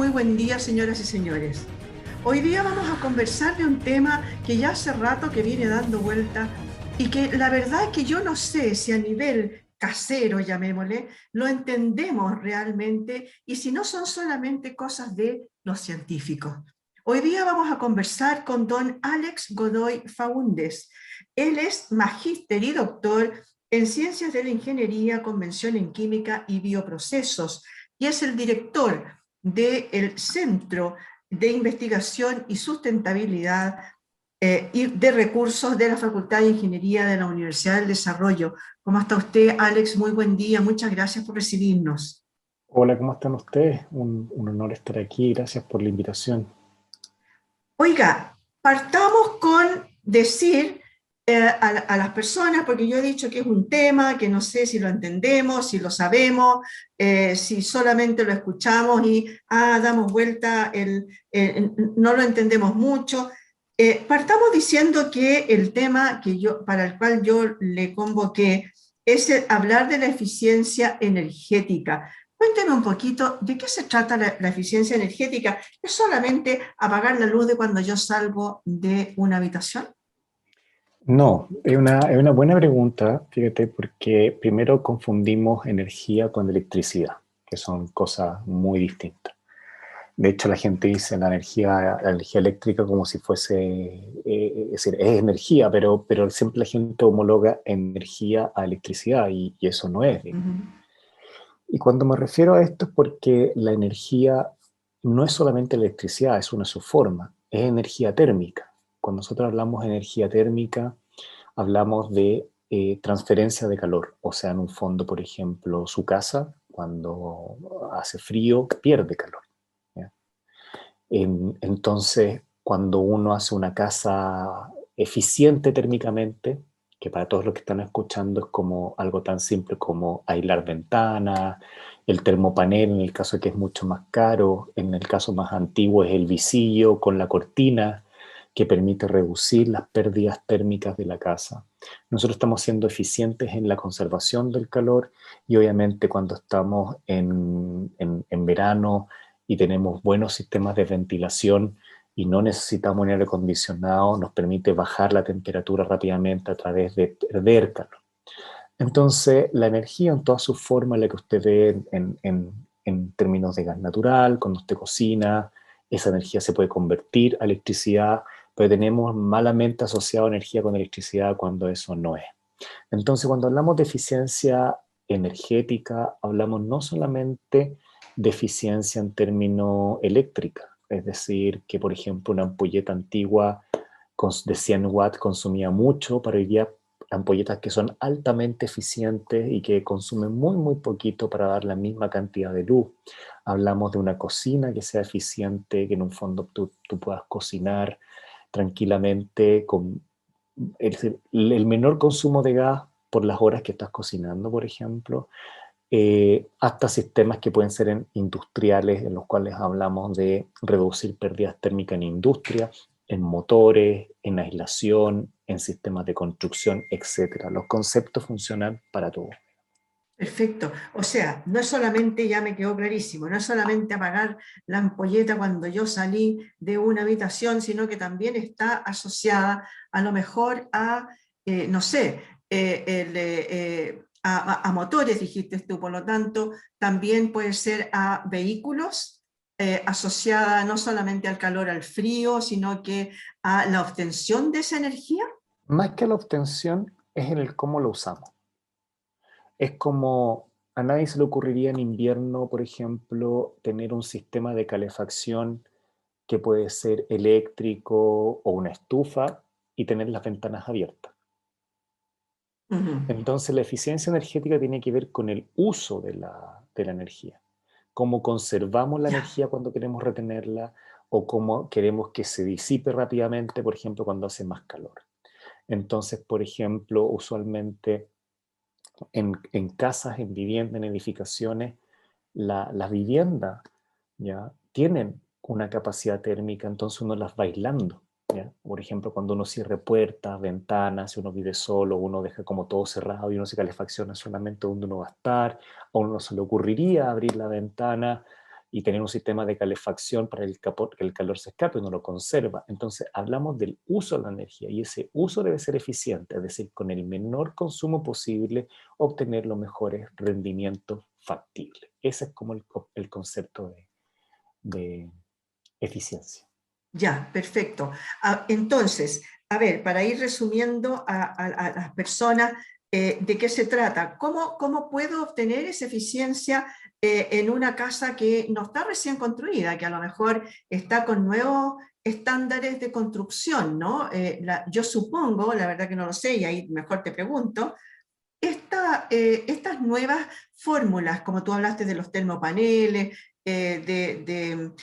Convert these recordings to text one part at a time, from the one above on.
muy buen día, señoras y señores. Hoy día vamos a conversar de un tema que ya hace rato que viene dando vuelta y que la verdad es que yo no sé si a nivel casero, llamémosle, lo entendemos realmente y si no son solamente cosas de los científicos. Hoy día vamos a conversar con don Alex Godoy Faúndez. Él es magíster y doctor en Ciencias de la Ingeniería, Convención en Química y Bioprocesos y es el director del Centro de Investigación y Sustentabilidad y de Recursos de la Facultad de Ingeniería de la Universidad del Desarrollo. ¿Cómo está usted, Alex? Muy buen día. Muchas gracias por recibirnos. Hola, ¿cómo están ustedes? Un honor estar aquí, gracias por la invitación. Oiga, partamos con decir a las personas, porque yo he dicho que es un tema que no sé si lo entendemos, si lo sabemos, si solamente lo escuchamos y damos vuelta, no lo entendemos mucho. Partamos diciendo que el tema para el cual yo le convoqué es hablar de la eficiencia energética. Cuénteme un poquito de qué se trata la eficiencia energética. ¿Es solamente apagar la luz de cuando yo salgo de una habitación? No, es una buena pregunta, fíjate, porque primero confundimos energía con electricidad, que son cosas muy distintas. De hecho, la gente dice la energía eléctrica como si fuese, es decir, es energía, pero siempre la gente homologa energía a electricidad y eso no es, digamos. Ujú. Y cuando me refiero a esto es porque la energía no es solamente electricidad, es una subforma, es energía térmica. Cuando nosotros hablamos de energía térmica, hablamos de transferencia de calor. O sea, en un fondo, por ejemplo, su casa, cuando hace frío, pierde calor. ¿Ya? Entonces, cuando uno hace una casa eficiente térmicamente, que para todos los que están escuchando es como algo tan simple como aislar ventanas, el termopanel en el caso de que es mucho más caro, en el caso más antiguo es el visillo con la cortina que permite reducir las pérdidas térmicas de la casa. Nosotros estamos siendo eficientes en la conservación del calor y obviamente cuando estamos en verano y tenemos buenos sistemas de ventilación y no necesitamos un aire acondicionado, nos permite bajar la temperatura rápidamente a través de perder calor. Entonces, la energía en toda su forma, la que usted ve en términos de gas natural, cuando usted cocina, esa energía se puede convertir a electricidad, pero tenemos malamente asociado energía con electricidad cuando eso no es. Entonces, cuando hablamos de eficiencia energética, hablamos no solamente de eficiencia en términos eléctrica, es decir, que por ejemplo una ampolleta antigua de 100 watts consumía mucho, para hoy día ampolletas que son altamente eficientes y que consumen muy, muy poquito para dar la misma cantidad de luz. Hablamos de una cocina que sea eficiente, que en un fondo tú puedas cocinar tranquilamente con el menor consumo de gas por las horas que estás cocinando, por ejemplo, hasta sistemas que pueden ser industriales, en los cuales hablamos de reducir pérdidas térmicas en industria, en motores, en aislación, en sistemas de construcción, etcétera. Los conceptos funcionan para todo. Perfecto. O sea, no es solamente, ya me quedó clarísimo, no es solamente apagar la ampolleta cuando yo salí de una habitación, sino que también está asociada a lo mejor a, no sé, a motores, dijiste tú, por lo tanto, también puede ser a vehículos, asociada no solamente al calor, al frío, sino que a la obtención de esa energía. Más que la obtención, es en el cómo lo usamos. Es como a nadie se le ocurriría en invierno, por ejemplo, tener un sistema de calefacción que puede ser eléctrico o una estufa y tener las ventanas abiertas. Ujú. Entonces, la eficiencia energética tiene que ver con el uso de la energía, cómo conservamos la Ya. energía cuando queremos retenerla o cómo queremos que se disipe rápidamente, por ejemplo, cuando hace más calor. Entonces, por ejemplo, usualmente en casas, en viviendas, en edificaciones, las viviendas ya tienen una capacidad térmica, entonces uno las va aislando. ¿Ya? Por ejemplo, cuando uno cierra puertas, ventanas, si uno vive solo, uno deja como todo cerrado y uno se calefacciona solamente donde uno va a estar, a uno no se le ocurriría abrir la ventana y tener un sistema de calefacción para que el calor se escape, uno lo conserva. Entonces hablamos del uso de la energía y ese uso debe ser eficiente, es decir, con el menor consumo posible obtener los mejores rendimientos factibles. Ese es como el concepto de eficiencia. Ya, perfecto. Entonces, a ver, para ir resumiendo a las personas, ¿de qué se trata? ¿Cómo puedo obtener esa eficiencia en una casa que no está recién construida, que a lo mejor está con nuevos estándares de construcción, ¿no? Yo supongo, la verdad que no lo sé, y ahí mejor te pregunto, estas nuevas fórmulas, como tú hablaste de los termopaneles, de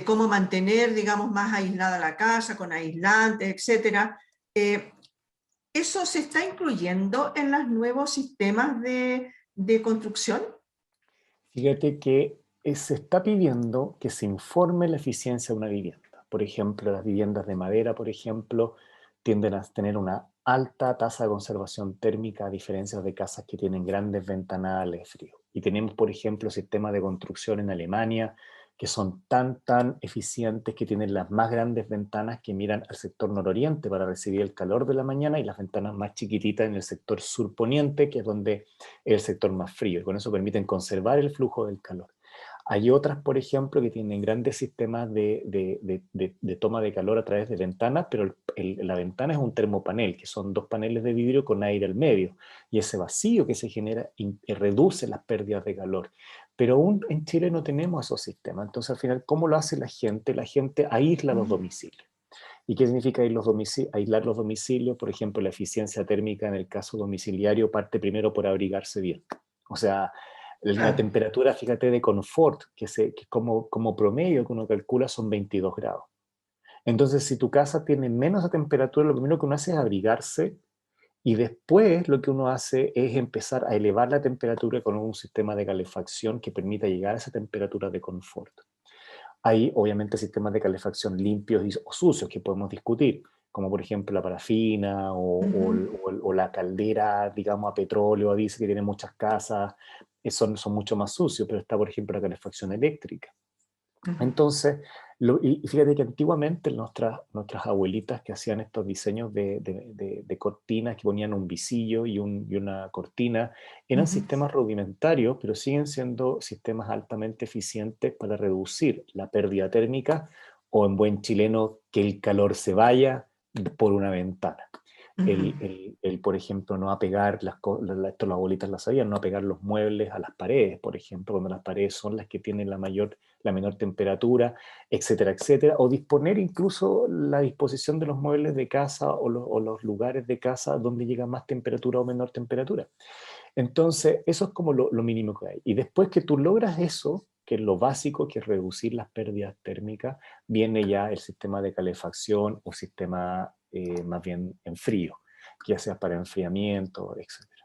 cómo mantener, digamos, más aislada la casa con aislantes, etcétera, ¿eso se está incluyendo en los nuevos sistemas de construcción? Fíjate que se está pidiendo que se informe la eficiencia de una vivienda. Por ejemplo, las viviendas de madera, por ejemplo, tienden a tener una alta tasa de conservación térmica a diferencia de casas que tienen grandes ventanales de frío. Y tenemos, por ejemplo, sistemas de construcción en Alemania que son tan eficientes que tienen las más grandes ventanas que miran al sector nororiente para recibir el calor de la mañana y las ventanas más chiquititas en el sector surponiente, que es donde es el sector más frío, y con eso permiten conservar el flujo del calor. Hay otras, por ejemplo, que tienen grandes sistemas de toma de calor a través de ventanas, pero la ventana es un termopanel, que son dos paneles de vidrio con aire al medio, y ese vacío que se genera reduce las pérdidas de calor. Pero aún en Chile no tenemos esos sistemas. Entonces, al final, ¿cómo lo hace la gente? La gente aísla los domicilios. ¿Y qué significa aislar los domicilios? Por ejemplo, la eficiencia térmica en el caso domiciliario parte primero por abrigarse bien. O sea, la Claro. temperatura, fíjate, de confort, que como promedio que uno calcula son 22 grados. Entonces, si tu casa tiene menos de temperatura, lo primero que uno hace es abrigarse y después lo que uno hace es empezar a elevar la temperatura con un sistema de calefacción que permita llegar a esa temperatura de confort. Hay obviamente sistemas de calefacción limpios o sucios que podemos discutir, como por ejemplo la parafina o la caldera, digamos, a petróleo, a diésel, que tiene muchas casas, son mucho más sucios, pero está por ejemplo la calefacción eléctrica. Ujú. Entonces, y fíjate que antiguamente nuestras abuelitas que hacían estos diseños de cortinas, que ponían un visillo y una cortina, eran Ujú. sistemas rudimentarios, pero siguen siendo sistemas altamente eficientes para reducir la pérdida térmica o en buen chileno, que el calor se vaya por una ventana. Ujú. Por ejemplo, no apegar, esto las abuelitas las sabían, no apegar los muebles a las paredes, por ejemplo, cuando las paredes son las que tienen la menor temperatura, etcétera, etcétera, o disponer incluso la disposición de los muebles de casa o los lugares de casa donde llega más temperatura o menor temperatura. Entonces, eso es como lo mínimo que hay. Y después que tú logras eso, que es lo básico, que es reducir las pérdidas térmicas, viene ya el sistema de calefacción o sistema más bien en frío, ya sea para enfriamiento, etcétera.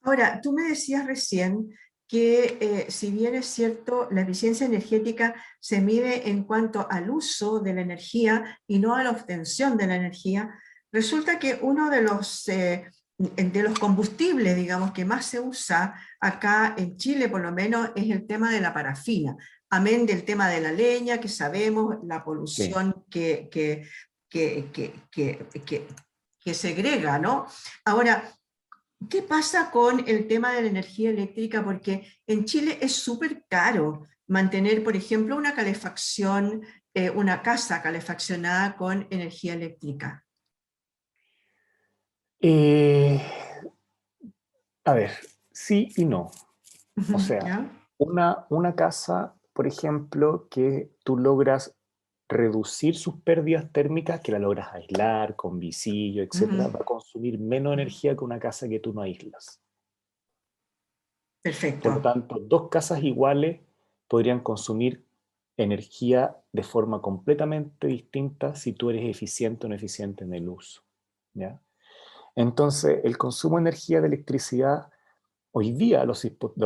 Ahora, tú me decías recién que si bien es cierto, la eficiencia energética se mide en cuanto al uso de la energía y no a la obtención de la energía, resulta que uno de los combustibles, digamos, que más se usa acá en Chile, por lo menos, es el tema de la parafina. Amén del tema de la leña, que sabemos la Sí. polución que, que, que segrega, ¿no? Ahora, ¿qué pasa con el tema de la energía eléctrica? Porque en Chile es súper caro mantener, por ejemplo, una calefacción, una casa calefaccionada con energía eléctrica. Eh, a ver, sí y no. O sea, ¿Ya? una casa, por ejemplo, que tú logras reducir sus pérdidas térmicas, que la logras aislar con visillo, etcétera, va a consumir menos energía que una casa que tú no aíslas. Perfecto. Por lo tanto, dos casas iguales podrían consumir energía de forma completamente distinta si tú eres eficiente o no eficiente en el uso. ¿Ya? Entonces, el consumo de energía de electricidad, hoy día los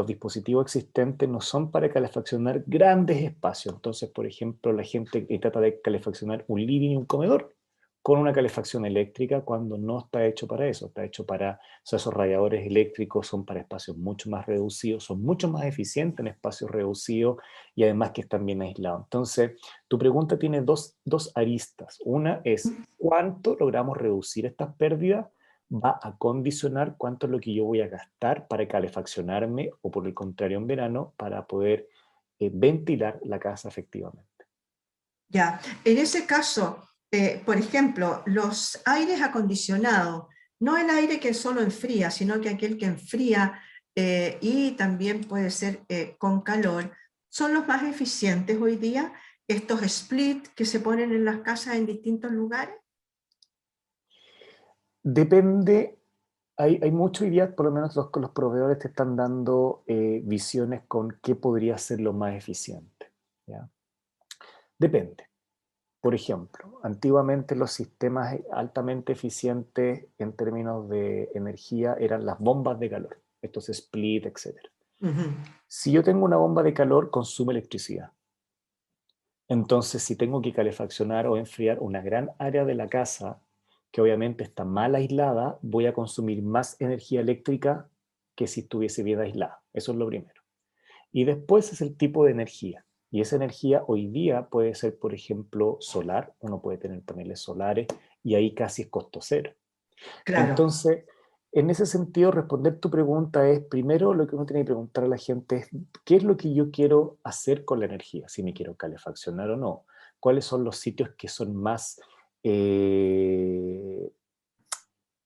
dispositivos existentes no son para calefaccionar grandes espacios. Entonces, por ejemplo, la gente que trata de calefaccionar un living y un comedor, con una calefacción eléctrica cuando no está hecho para eso, está hecho para, o sea, esos radiadores eléctricos son para espacios mucho más reducidos, son mucho más eficientes en espacios reducidos y además que están bien aislados. Entonces, tu pregunta tiene dos aristas. Una es, ¿cuánto logramos reducir estas pérdidas? Va a condicionar cuánto es lo que yo voy a gastar para calefaccionarme o por el contrario en verano para poder ventilar la casa efectivamente. Ya, en ese caso, por ejemplo, los aires acondicionados, no el aire que solo enfría, sino que aquel que enfría y también puede ser con calor, son los más eficientes hoy día, estos split que se ponen en las casas en distintos lugares. Depende, hay mucho hoy día, por lo menos los proveedores te están dando visiones con qué podría ser lo más eficiente. ¿Ya? Depende. Por ejemplo, antiguamente los sistemas altamente eficientes en términos de energía eran las bombas de calor, estos split, etc. Ujú. Si yo tengo una bomba de calor, consume electricidad. Entonces, si tengo que calefaccionar o enfriar una gran área de la casa, que obviamente está mal aislada, voy a consumir más energía eléctrica que si estuviese bien aislada. Eso es lo primero. Y después es el tipo de energía. Y esa energía hoy día puede ser, por ejemplo, solar. Uno puede tener paneles solares y ahí casi es costo cero. Claro. Entonces, en ese sentido, responder tu pregunta es, primero lo que uno tiene que preguntar a la gente es, ¿qué es lo que yo quiero hacer con la energía? Si me quiero calefaccionar o no. ¿Cuáles son los sitios que son más, eh,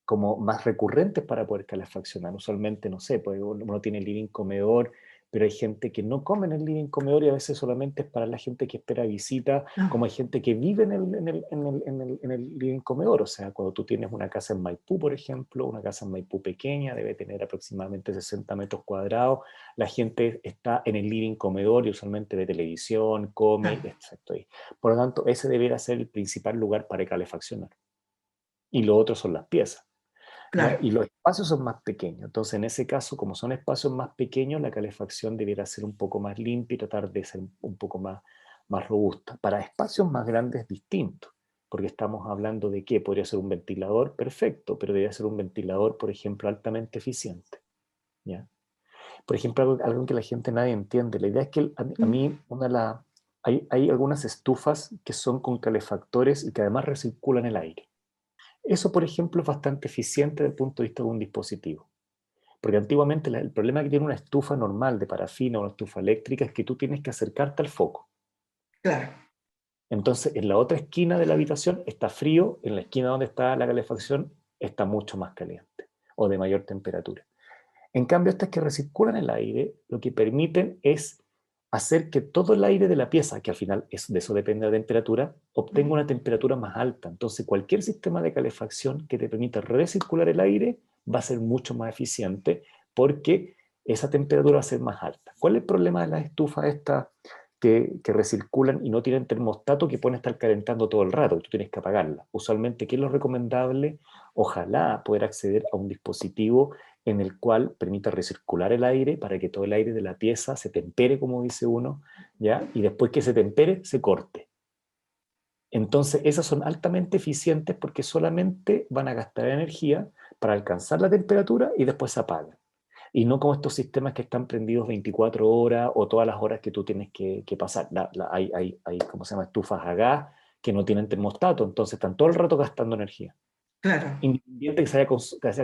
como más recurrentes para poder calefaccionar? Usualmente, no sé, pues uno tiene living comedor, pero hay gente que no come en el living comedor y a veces solamente es para la gente que espera visita, como No. hay gente que vive en el living comedor. O sea, cuando tú tienes una casa en Maipú, por ejemplo, una casa en Maipú pequeña, debe tener aproximadamente 60 metros cuadrados, la gente está en el living comedor y usualmente ve televisión, come, Claro. exacto ahí. Por lo tanto, ese debería ser el principal lugar para calefaccionar. Y lo otro son las piezas. ¿Ya? Claro. Y los espacios son más pequeños. Entonces, en ese caso, como son espacios más pequeños, la calefacción debiera ser un poco más limpia y tratar de ser un poco más robusta. Para espacios más grandes es distinto, porque estamos hablando de qué podría ser un ventilador perfecto, pero debería ser un ventilador, por ejemplo, altamente eficiente. ¿Ya? Por ejemplo, algo que la gente nadie entiende. La idea es que a mí hay algunas estufas que son con calefactores y que además recirculan el aire. Eso, por ejemplo, es bastante eficiente desde el punto de vista de un dispositivo. Porque antiguamente el problema que tiene una estufa normal de parafina o una estufa eléctrica es que tú tienes que acercarte al foco. Claro. Entonces, en la otra esquina de la habitación está frío, en la esquina donde está la calefacción está mucho más caliente o de mayor temperatura. En cambio, estas que recirculan el aire, lo que permiten es hacer que todo el aire de la pieza, que al final de eso depende de la temperatura, obtenga una temperatura más alta. Entonces, cualquier sistema de calefacción que te permita recircular el aire va a ser mucho más eficiente porque esa temperatura va a ser más alta. ¿Cuál es el problema de las estufas estas que recirculan y no tienen termostato que pueden estar calentando todo el rato? Tú tienes que apagarla. Usualmente, ¿qué es lo recomendable? Ojalá poder acceder a un dispositivo en el cual permita recircular el aire para que todo el aire de la pieza se tempere, como dice uno, ¿ya? Y después que se tempere, se corte. Entonces, esas son altamente eficientes porque solamente van a gastar energía para alcanzar la temperatura y después se apagan. Y no como estos sistemas que están prendidos 24 horas o todas las horas que tú tienes que pasar. Hay, ¿cómo se llama? Estufas a gas que no tienen termostato, entonces están todo el rato gastando energía Claro. independiente que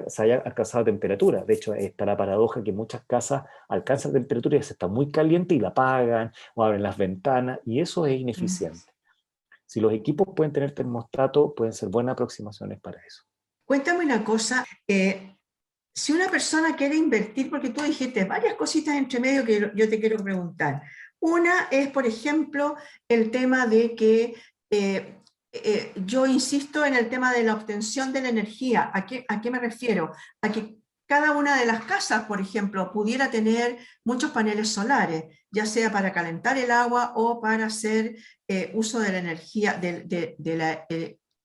se haya alcanzado temperatura. De hecho, está la paradoja que muchas casas alcanzan temperatura y se está muy caliente y la apagan o abren las ventanas y eso es ineficiente. Si los equipos pueden tener termostato, pueden ser buenas aproximaciones para eso. Cuéntame una cosa, si una persona quiere invertir, porque tú dijiste varias cositas entre medio que yo te quiero preguntar. Una es, por ejemplo, el tema de que yo insisto en el tema de la obtención de la energía. ¿A qué me refiero? A que cada una de las casas, por ejemplo, pudiera tener muchos paneles solares, ya sea para calentar el agua o para hacer uso de la energía, de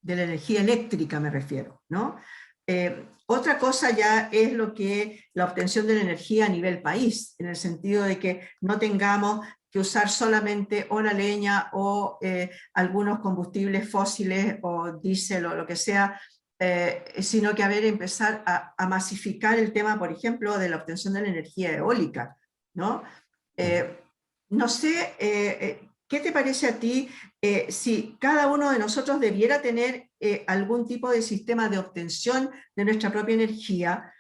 la energía eléctrica, me refiero, ¿no? Otra cosa ya es lo que la obtención de la energía a nivel país, en el sentido de que no tengamos que usar solamente o la leña o algunos combustibles fósiles o diésel o lo que sea, sino que empezar a masificar el tema, por ejemplo, de la obtención de la energía eólica, ¿no? No sé, ¿qué te parece a ti si cada uno de nosotros debiera tener algún tipo de sistema de obtención de nuestra propia energía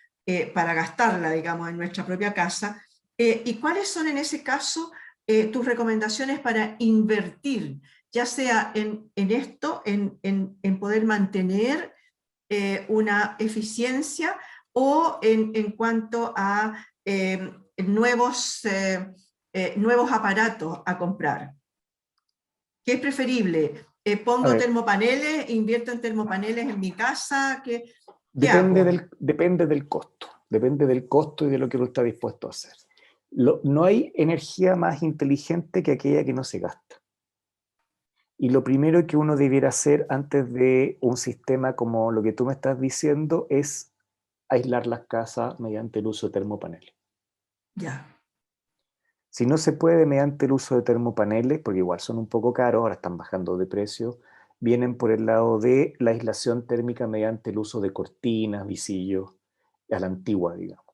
para gastarla, digamos, en nuestra propia casa? ¿Y cuáles son en ese caso tus recomendaciones para invertir, ya sea en esto, en poder mantener una eficiencia o en cuanto a nuevos aparatos a comprar? ¿Qué es preferible? A ¿Pongo ver, termopaneles? ¿Invierto en termopaneles en mi casa? ¿Qué depende hago? del costo, depende del costo y de lo que uno está dispuesto a hacer. No hay energía más inteligente que aquella que no se gasta. Y lo primero que uno debiera hacer antes de un sistema como lo que tú me estás diciendo es aislar las casas mediante el uso de termopaneles. Ya. Si no se puede mediante el uso de termopaneles, porque igual son un poco caros, ahora están bajando de precio, vienen por el lado de la aislación térmica mediante el uso de cortinas, visillos, a la antigua, digamos.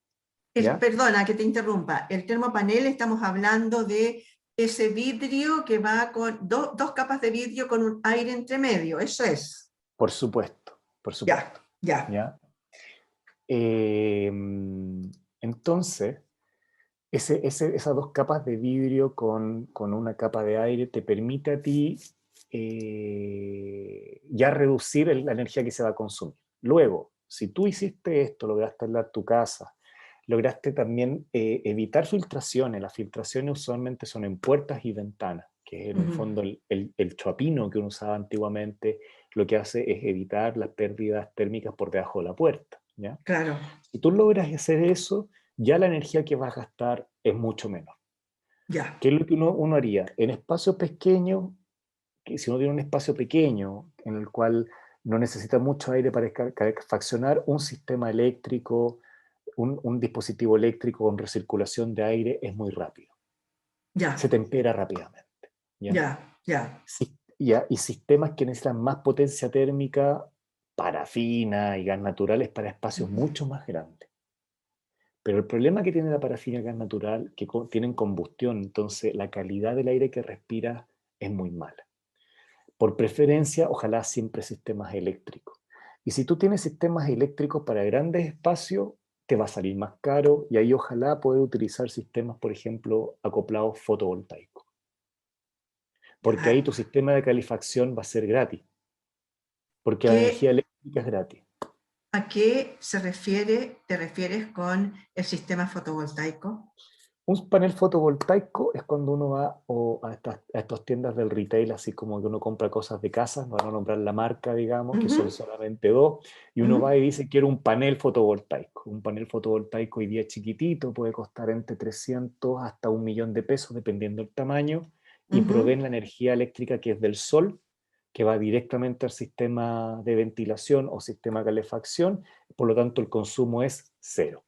¿Ya? Perdona que te interrumpa. El termopanel, estamos hablando de ese vidrio que va con dos capas de vidrio con un aire entre medio. Eso es. Por supuesto, por Ya, supuesto. ya. ¿Ya? Eh, entonces, esas dos capas de vidrio con una capa de aire te permite a ti ya reducir la energía que se va a consumir. Luego, si tú hiciste esto, lograste aislar tu casa, lograste también evitar filtraciones. Las filtraciones usualmente son en puertas y ventanas, que es en el fondo el choapino que uno usaba antiguamente, lo que hace es evitar las pérdidas térmicas por debajo de la puerta, ¿ya? Claro. Si tú logras hacer eso, ya la energía que vas a gastar es mucho menor. Ya. ¿Qué es lo que uno haría? En espacios pequeños, que si uno tiene un espacio pequeño en el cual no necesita mucho aire para calefaccionar, un sistema eléctrico, un dispositivo eléctrico con recirculación de aire es muy rápido. Se Ya. tempera rápidamente. ¿Ya? Ya. Ya. Y sistemas que necesitan más potencia térmica, parafina y gas naturales para espacios mucho más grandes. Pero el problema que tiene la parafina y el gas natural, que tienen combustión, entonces la calidad del aire que respira es muy mala. Por preferencia, ojalá siempre sistemas eléctricos. Y si tú tienes sistemas eléctricos para grandes espacios, te va a salir más caro y ahí ojalá poder utilizar sistemas, por ejemplo, acoplados fotovoltaicos. Porque ahí Ya. tu sistema de calefacción va a ser gratis, porque la energía ¿Qué, eléctrica es gratis. ¿A qué te refieres con el sistema fotovoltaico? Un panel fotovoltaico es cuando uno va a estas tiendas del retail, así como que uno compra cosas de casa, no van a nombrar la marca, digamos, que son Ujú, solamente dos, y uno va ujú, y dice, quiero un panel fotovoltaico. Un panel fotovoltaico hoy día chiquitito puede costar entre 300 hasta 1 millón de pesos, dependiendo del tamaño, y ujú. proveen la energía eléctrica que es del sol, que va directamente al sistema de ventilación o sistema de calefacción, por lo tanto el consumo es cero.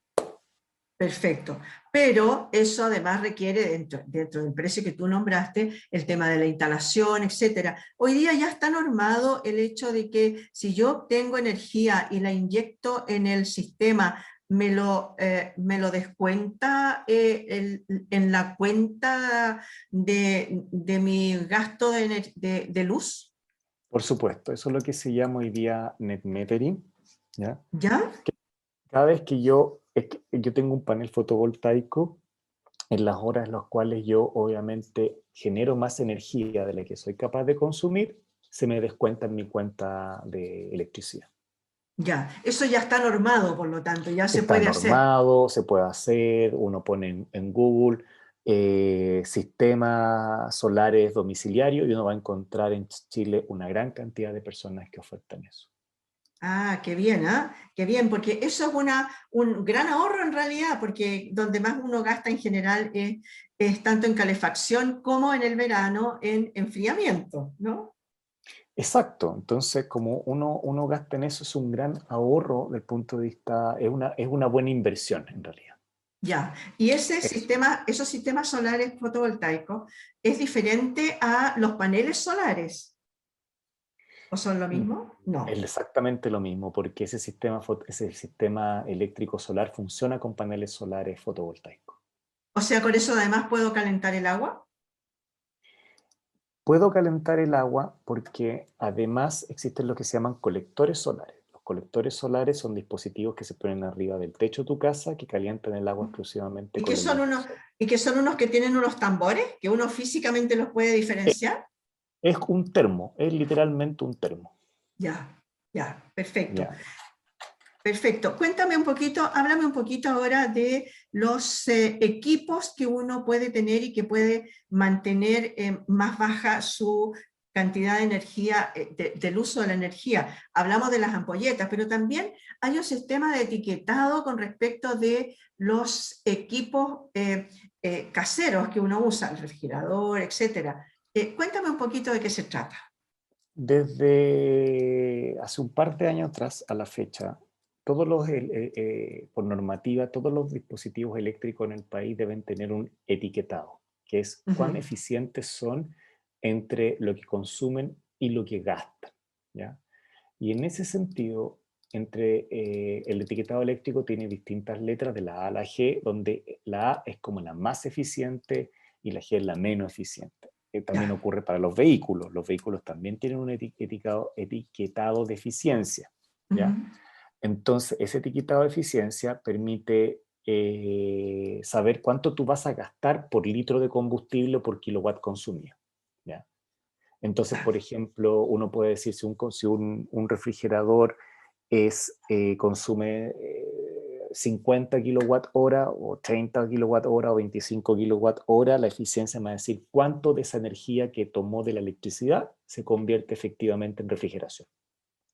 Perfecto. Pero eso además requiere, dentro del precio que tú nombraste, el tema de la instalación, etcétera. Hoy día ya está normado el hecho de que si yo obtengo energía y la inyecto en el sistema, me lo descuenta en la cuenta de mi gasto de luz. Por supuesto, eso es lo que se llama hoy día net metering, ¿ya? ¿Ya? Cada vez que yo tengo un panel fotovoltaico, en las horas en las cuales yo obviamente genero más energía de la que soy capaz de consumir, se me descuenta en mi cuenta de electricidad. Ya. Eso ya está normado, por lo tanto, ya se Está puede hacer. normado, se puede hacer, uno pone en Google sistemas solares domiciliarios y uno va a encontrar en Chile una gran cantidad de personas que ofertan eso. Ah, qué bien, ¿ah? Qué bien, porque eso es un gran ahorro en realidad, porque donde más uno gasta en general es tanto en calefacción como en el verano en enfriamiento, ¿no? Exacto, entonces como uno gasta en eso es un gran ahorro del punto de vista, es una buena inversión en realidad. Ya. ¿Y ese Eso. sistema, esos sistemas solares fotovoltaicos, es diferente a los paneles solares? ¿O son lo Mm. mismo? Es No. exactamente lo mismo, porque ese sistema eléctrico solar funciona con paneles solares fotovoltaicos. O sea, con eso además puedo calentar el agua. Puedo calentar el agua porque además existen lo que se llaman colectores solares. Los colectores solares son dispositivos que se ponen arriba del techo de tu casa que calientan el agua exclusivamente ¿Y con qué la son luz del unos, sol. y qué son unos que tienen unos tambores que uno físicamente los puede Eh, diferenciar? Es un termo, es literalmente un termo. Ya, ya, perfecto. ¿Ya? Perfecto. Cuéntame un poquito, háblame un poquito ahora de los equipos que uno puede tener y que puede mantener más baja su cantidad de energía, del uso de la energía. Hablamos de las ampolletas, pero también hay un sistema de etiquetado con respecto de los equipos caseros que uno usa, el refrigerador, etcétera. Cuéntame un poquito de qué se trata. Desde hace un par de años atrás a la fecha, por normativa, todos los dispositivos eléctricos en el país deben tener un etiquetado, que es Uh cuán -huh. eficientes son entre lo que consumen y lo que gastan, ¿ya? Y en ese sentido, el etiquetado eléctrico tiene distintas letras de la A a la G, donde la A es como la más eficiente y la G es la menos eficiente. También Ya. ocurre para los vehículos. Los vehículos también tienen un etiquetado de eficiencia, Uh ¿ya? -huh. Entonces, ese etiquetado de eficiencia permite saber cuánto tú vas a gastar por litro de combustible o por kilowatt consumido, ¿ya? Entonces, Ya. por ejemplo, uno puede decir si un refrigerador consume 50 kilowatt hora o 30 kilowatt hora o 25 kilowatt hora, la eficiencia me va a decir cuánto de esa energía que tomó de la electricidad se convierte efectivamente en refrigeración.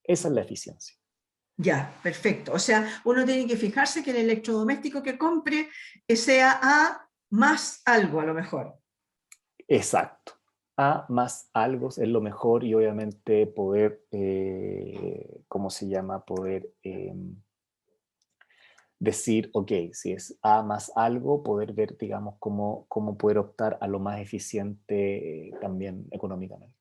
Esa es la eficiencia. Ya, perfecto. O sea, uno tiene que fijarse que el electrodoméstico que compre sea A más algo a lo mejor. Exacto. A más algo es lo mejor y obviamente poder, ¿cómo se llama? Poder decir, ok, si es A más algo, poder ver, digamos, cómo poder optar a lo más eficiente también económicamente.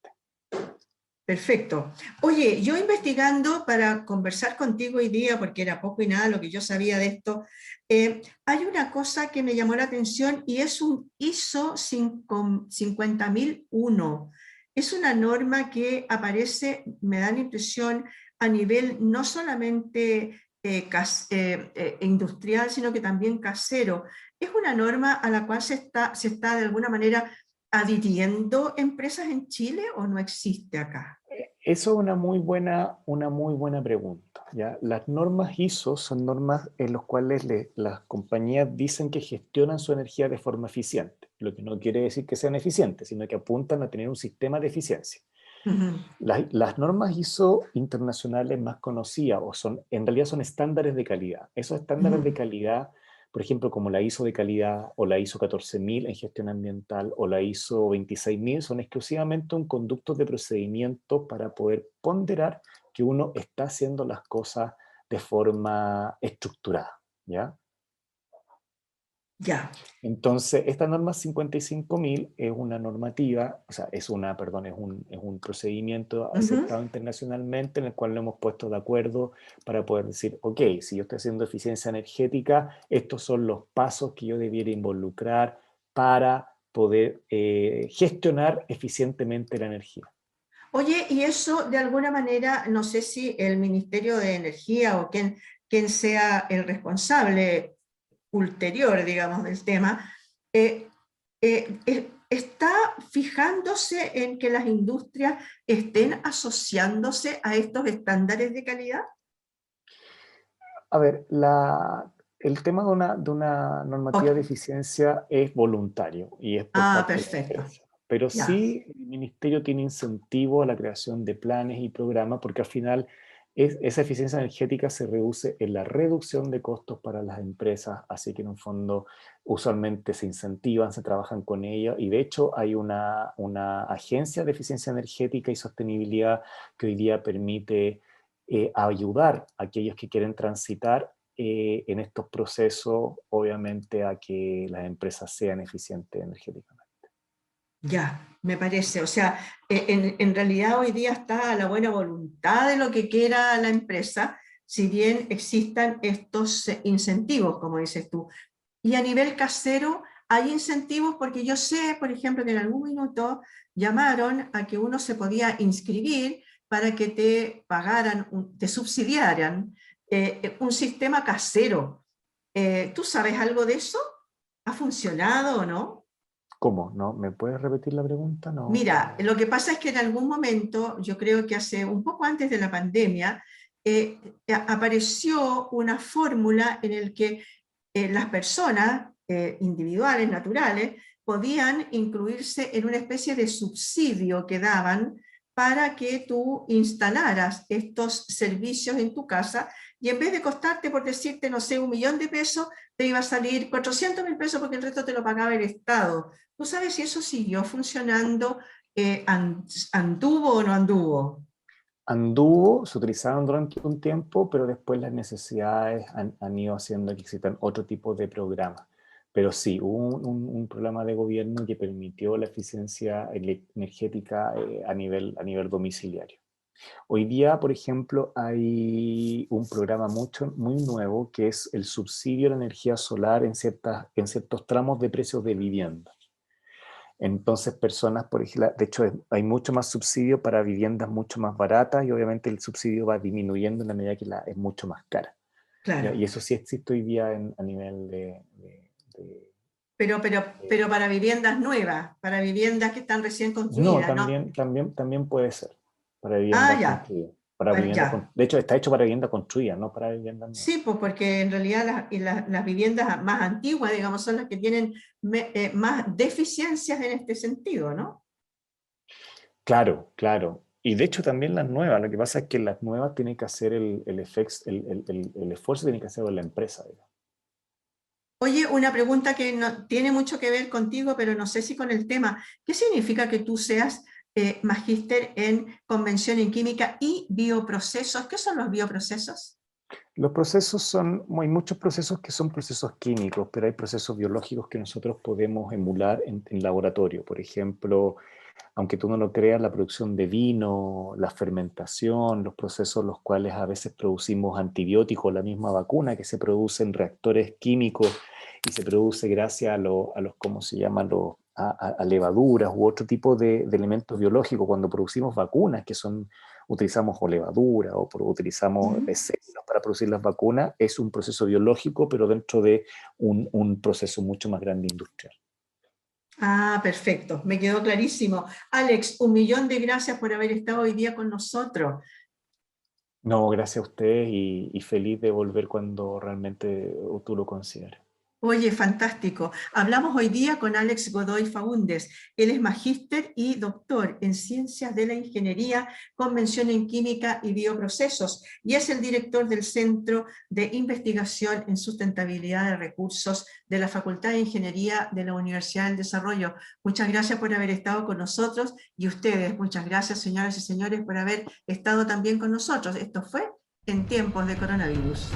Perfecto. Oye, yo investigando para conversar contigo hoy día, porque era poco y nada lo que yo sabía de esto, hay una cosa que me llamó la atención y es un ISO 50001. Es una norma que aparece, me da la impresión, a nivel no solamente industrial, sino que también casero. ¿Es una norma a la cual se está de alguna manera adhiriendo empresas en Chile o no existe acá? Eso es una muy buena pregunta, ¿ya? Las normas ISO son normas en las cuales las compañías dicen que gestionan su energía de forma eficiente, lo que no quiere decir que sean eficientes, sino que apuntan a tener un sistema de eficiencia. Ujú. Las normas ISO internacionales más conocidas en realidad son estándares de calidad. Esos estándares de Ujú. calidad, por ejemplo, como la ISO de calidad o la ISO 14000 en gestión ambiental o la ISO 26000, son exclusivamente un conducto de procedimiento para poder ponderar que uno está haciendo las cosas de forma estructurada, ¿ya? Ya. Entonces, esta norma 55.000 es una normativa, o sea, perdón, es un procedimiento Ujú. aceptado internacionalmente en el cual lo hemos puesto de acuerdo para poder decir, ok, si yo estoy haciendo eficiencia energética, estos son los pasos que yo debiera involucrar para poder gestionar eficientemente la energía. Oye, y eso de alguna manera, no sé si el Ministerio de Energía o quien sea el responsable ulterior, digamos, del tema, eh, está fijándose en que las industrias estén asociándose a estos estándares de calidad. A ver, el tema de una normativa de Ok. eficiencia es voluntario y es por Ah, parte de la perfecto. empresa. Pero Ya. sí, el ministerio tiene incentivo a la creación de planes y programas porque al final esa eficiencia energética se reduce en la reducción de costos para las empresas, así que en un fondo usualmente se incentivan, se trabajan con ellas y de hecho hay una agencia de eficiencia energética y sostenibilidad que hoy día permite ayudar a aquellos que quieren transitar en estos procesos, obviamente, a que las empresas sean eficientes energéticamente. Ya, me parece. O sea, en realidad hoy día está a la buena voluntad de lo que quiera la empresa, si bien existan estos incentivos, como dices tú. Y a nivel casero, hay incentivos porque yo sé, por ejemplo, que en algún minuto llamaron a que uno se podía inscribir para que te pagaran, te subsidiaran un sistema casero. ¿Tú sabes algo de eso? ¿Ha funcionado o no? ¿Cómo? ¿No? ¿Me puedes repetir la pregunta? No. Mira, lo que pasa es que en algún momento, yo creo que hace un poco antes de la pandemia, apareció una fórmula en la que las personas individuales, naturales, podían incluirse en una especie de subsidio que daban para que tú instalaras estos servicios en tu casa y en vez de costarte, por decirte, no sé, 1.000.000 de pesos, te iba a salir 400.000 pesos porque el resto te lo pagaba el Estado. ¿Tú sabes si eso siguió funcionando? ¿Anduvo o no anduvo? Anduvo, se utilizaron durante un tiempo, pero después las necesidades han ido haciendo que existan otro tipo de programas. Pero sí, hubo un programa de gobierno que permitió la eficiencia energética a nivel domiciliario. Hoy día, por ejemplo, hay un programa muy nuevo que es el subsidio a la energía solar en ciertos tramos de precios de vivienda. Entonces, personas, por ejemplo, de hecho, hay mucho más subsidio para viviendas mucho más baratas y obviamente el subsidio va disminuyendo en la medida que es mucho más cara. ¿Ya? Claro, Y eso sí existe hoy día a nivel pero para viviendas nuevas, para viviendas que están recién No, construidas, ¿no? también puede ser para Ah, viviendas ya, construidas. ya. De hecho, está hecho para vivienda construida, no para viviendas nuevas. Sí, pues porque en realidad las viviendas más antiguas, digamos, son las que tienen más deficiencias en este sentido, ¿no? Claro, claro. Y de hecho también las nuevas. Lo que pasa es que las nuevas tienen que hacer el esfuerzo tiene que hacerlo la empresa, digamos. Oye, una pregunta que no, tiene mucho que ver contigo, pero no sé si con el tema. ¿Qué significa que tú seas magíster en convención en química y bioprocesos? ¿Qué son los bioprocesos? Los procesos hay muchos procesos que son procesos químicos, pero hay procesos biológicos que nosotros podemos emular en laboratorio. Por ejemplo, aunque tú no lo creas, la producción de vino, la fermentación, los procesos los cuales a veces producimos antibióticos, la misma vacuna que se produce en reactores químicos y se produce gracias a los ¿cómo se llaman? A levaduras u otro tipo de elementos biológicos. Cuando producimos vacunas, utilizamos o levadura o utilizamos Ujú. células para producir las vacunas, es un proceso biológico, pero dentro de un proceso mucho más grande industrial. Ah, perfecto, me quedó clarísimo. Alex, 1.000.000 de gracias por haber estado hoy día con nosotros. No, gracias a ustedes y feliz de volver cuando realmente tú lo consideres. Oye, fantástico. Hablamos hoy día con Alex Godoy Faúndez. Él es magíster y doctor en Ciencias de la Ingeniería, con mención en Química y Bioprocesos, y es el director del Centro de Investigación en Sustentabilidad de Recursos de la Facultad de Ingeniería de la Universidad del Desarrollo. Muchas gracias por haber estado con nosotros y ustedes, muchas gracias, señoras y señores, por haber estado también con nosotros. Esto fue En Tiempos de Coronavirus.